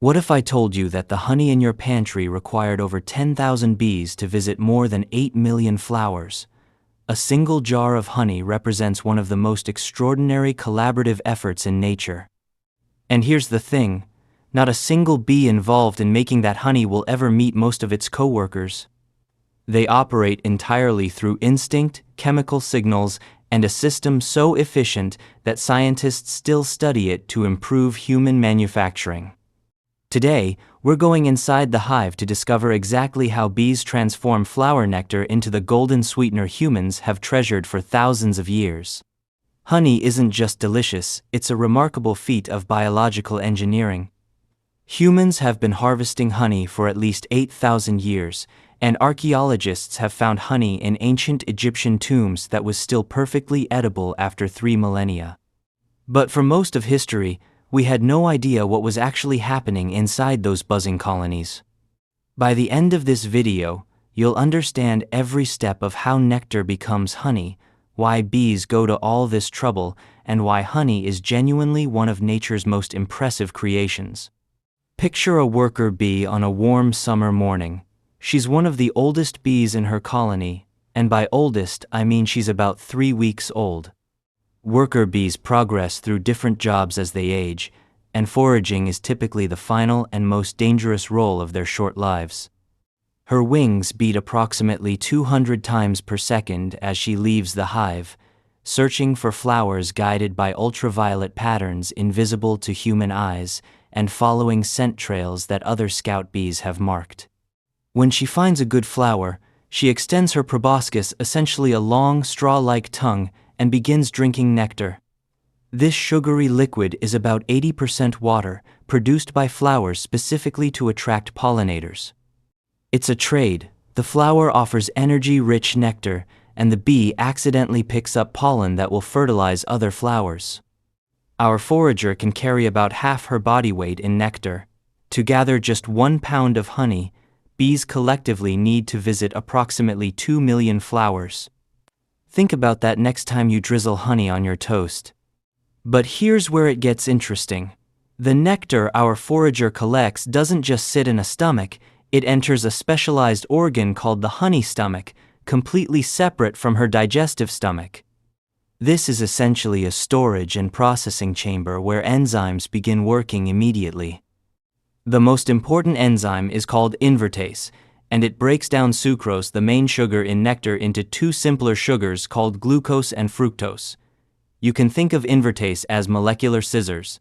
What if I told you that the honey in your pantry required over 10,000 bees to visit more than 8 million flowers? A single jar of honey represents one of the most extraordinary collaborative efforts in nature. And here's the thing, not a single bee involved in making that honey will ever meet most of its coworkers. They operate entirely through instinct, chemical signals, and a system so efficient that scientists still study it to improve human manufacturing. Today, we're going inside the hive to discover exactly how bees transform flower nectar into the golden sweetener humans have treasured for thousands of years. Honey isn't just delicious, it's a remarkable feat of biological engineering. Humans have been harvesting honey for at least 8,000 years, and archaeologists have found honey in ancient Egyptian tombs that was still perfectly edible after 3 millennia. But for most of history, we had no idea what was actually happening inside those buzzing colonies. By the end of this video, you'll understand every step of how nectar becomes honey, why bees go to all this trouble, and why honey is genuinely one of nature's most impressive creations. Picture a worker bee on a warm summer morning. She's one of the oldest bees in her colony, and by oldest I mean she's about 3 weeks old. Worker bees progress through different jobs as they age, and foraging is typically the final and most dangerous role of their short lives. Her wings beat approximately 200 times per second as she leaves the hive, searching for flowers guided by ultraviolet patterns invisible to human eyes and following scent trails that other scout bees have marked. When she finds a good flower, she extends her proboscis, essentially a long, straw-like tongue, and begins drinking nectar. This sugary liquid is about 80% water, produced by flowers specifically to attract pollinators. It's a trade. The flower offers energy-rich nectar, and the bee accidentally picks up pollen that will fertilize other flowers. Our forager can carry about half her body weight in nectar. To gather just 1 pound of honey, bees collectively need to visit approximately 2 million flowers. Think about that next time you drizzle honey on your toast. But here's where it gets interesting. The nectar our forager collects doesn't just sit in a stomach, it enters a specialized organ called the honey stomach, completely separate from her digestive stomach. This is essentially a storage and processing chamber where enzymes begin working immediately. The most important enzyme is called invertase, and it breaks down sucrose, the main sugar in nectar, into 2 simpler sugars called glucose and fructose. You can think of invertase as molecular scissors.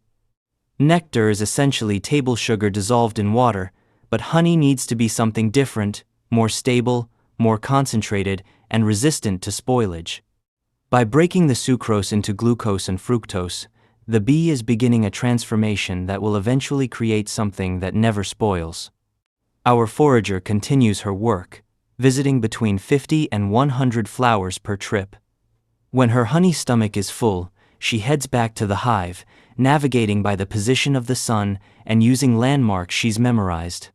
Nectar is essentially table sugar dissolved in water, but honey needs to be something different, more stable, more concentrated, and resistant to spoilage. By breaking the sucrose into glucose and fructose, the bee is beginning a transformation that will eventually create something that never spoils. Our forager continues her work, visiting between 50 and 100 flowers per trip. When her honey stomach is full, she heads back to the hive, navigating by the position of the sun and using landmarks she's memorized.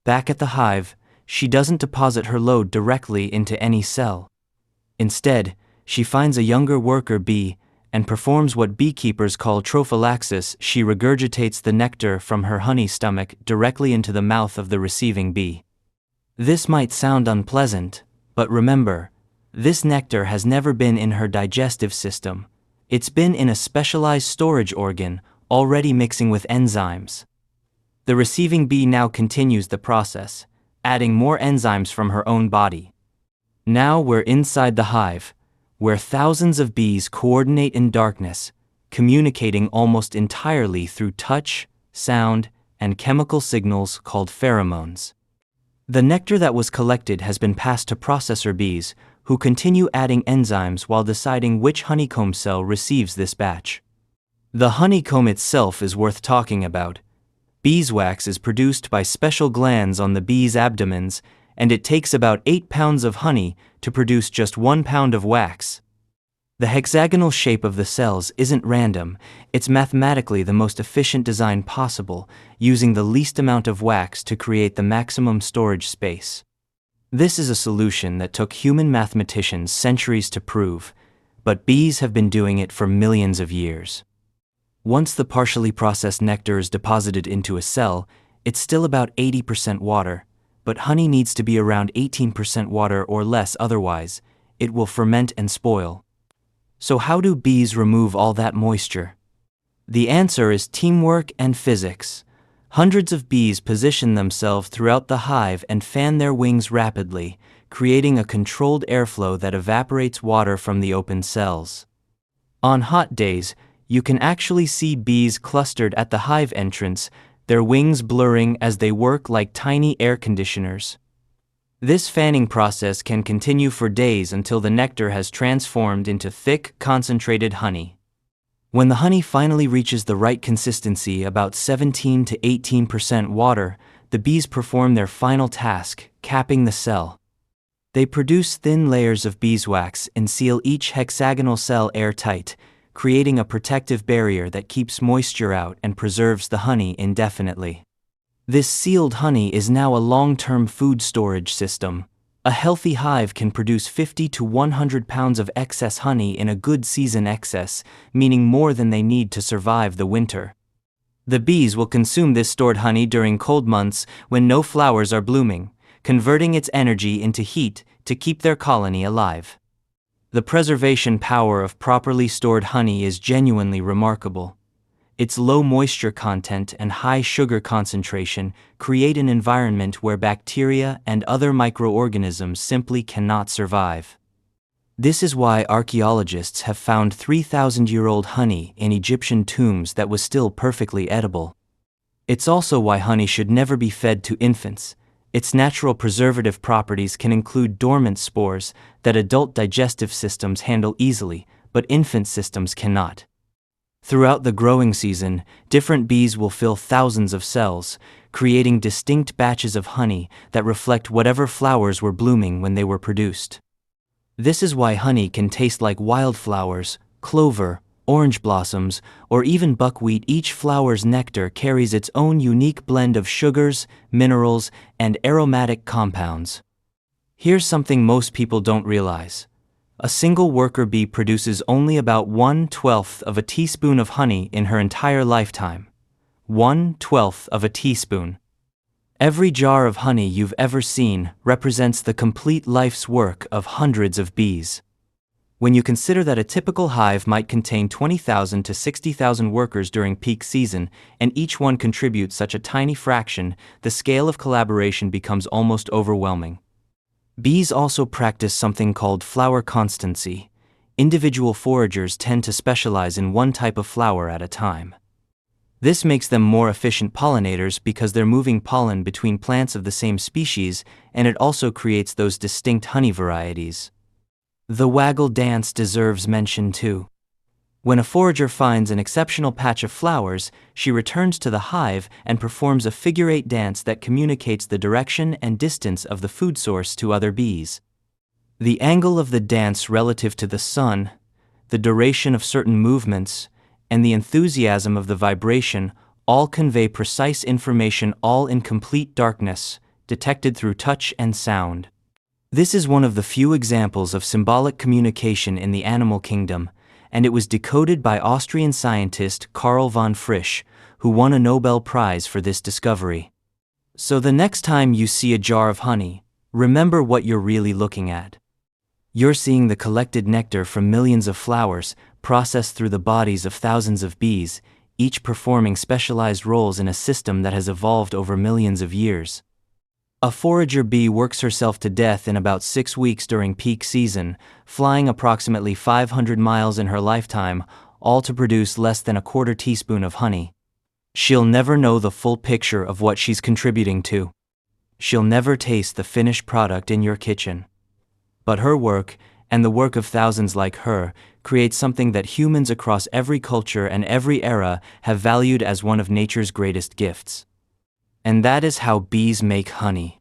Back at the hive, she doesn't deposit her load directly into any cell. Instead, she finds a younger worker bee and performs what beekeepers call trophallaxis. She regurgitates the nectar from her honey stomach directly into the mouth of the receiving bee. This might sound unpleasant, but remember, this nectar has never been in her digestive system. It's been in a specialized storage organ, already mixing with enzymes. The receiving bee now continues the process, adding more enzymes from her own body. Now we're inside the hive, where thousands of bees coordinate in darkness, communicating almost entirely through touch, sound, and chemical signals called pheromones. The nectar that was collected has been passed to processor bees, who continue adding enzymes while deciding which honeycomb cell receives this batch. The honeycomb itself is worth talking about. Beeswax is produced by special glands on the bees' abdomens, and it takes about 8 pounds of honey to produce just 1 pound of wax. The hexagonal shape of the cells isn't random, it's mathematically the most efficient design possible, using the least amount of wax to create the maximum storage space. This is a solution that took human mathematicians centuries to prove, but bees have been doing it for millions of years. Once the partially processed nectar is deposited into a cell, it's still about 80% water, but honey needs to be around 18% water or less, otherwise, it will ferment and spoil. So how do bees remove all that moisture? The answer is teamwork and physics. Hundreds of bees position themselves throughout the hive and fan their wings rapidly, creating a controlled airflow that evaporates water from the open cells. On hot days, you can actually see bees clustered at the hive entrance, their wings blurring as they work like tiny air conditioners. This fanning process can continue for days until the nectar has transformed into thick, concentrated honey. When the honey finally reaches the right consistency, about 17 to 18% water, the bees perform their final task, capping the cell. They produce thin layers of beeswax and seal each hexagonal cell airtight, creating a protective barrier that keeps moisture out and preserves the honey indefinitely. This sealed honey is now a long-term food storage system. A healthy hive can produce 50 to 100 pounds of excess honey in a good season excess, meaning more than they need to survive the winter. The bees will consume this stored honey during cold months when no flowers are blooming, converting its energy into heat to keep their colony alive. The preservation power of properly stored honey is genuinely remarkable. Its low moisture content and high sugar concentration create an environment where bacteria and other microorganisms simply cannot survive. This is why archaeologists have found 3,000-year-old honey in Egyptian tombs that was still perfectly edible. It's also why honey should never be fed to infants. Its natural preservative properties can include dormant spores that adult digestive systems handle easily, but infant systems cannot. Throughout the growing season, different bees will fill thousands of cells, creating distinct batches of honey that reflect whatever flowers were blooming when they were produced. This is why honey can taste like wildflowers, clover, orange blossoms, or even buckwheat. Each flower's nectar carries its own unique blend of sugars, minerals, and aromatic compounds. Here's something most people don't realize. A single worker bee produces only about 1/12 of a teaspoon of honey in her entire lifetime. 1/12 of a teaspoon. Every jar of honey you've ever seen represents the complete life's work of hundreds of bees. When you consider that a typical hive might contain 20,000 to 60,000 workers during peak season, and each one contributes such a tiny fraction, the scale of collaboration becomes almost overwhelming. Bees also practice something called flower constancy. Individual foragers tend to specialize in one type of flower at a time. This makes them more efficient pollinators because they're moving pollen between plants of the same species, and it also creates those distinct honey varieties. The waggle dance deserves mention too. When a forager finds an exceptional patch of flowers, she returns to the hive and performs a figure-8 dance that communicates the direction and distance of the food source to other bees. The angle of the dance relative to the sun, the duration of certain movements, and the enthusiasm of the vibration all convey precise information, all in complete darkness, detected through touch and sound. This is one of the few examples of symbolic communication in the animal kingdom, and it was decoded by Austrian scientist Karl von Frisch, who won a Nobel Prize for this discovery. So the next time you see a jar of honey, remember what you're really looking at. You're seeing the collected nectar from millions of flowers, processed through the bodies of thousands of bees, each performing specialized roles in a system that has evolved over millions of years. A forager bee works herself to death in about 6 weeks during peak season, flying approximately 500 miles in her lifetime, all to produce less than a quarter teaspoon of honey. She'll never know the full picture of what she's contributing to. She'll never taste the finished product in your kitchen. But her work, and the work of thousands like her, creates something that humans across every culture and every era have valued as one of nature's greatest gifts. And that is how bees make honey.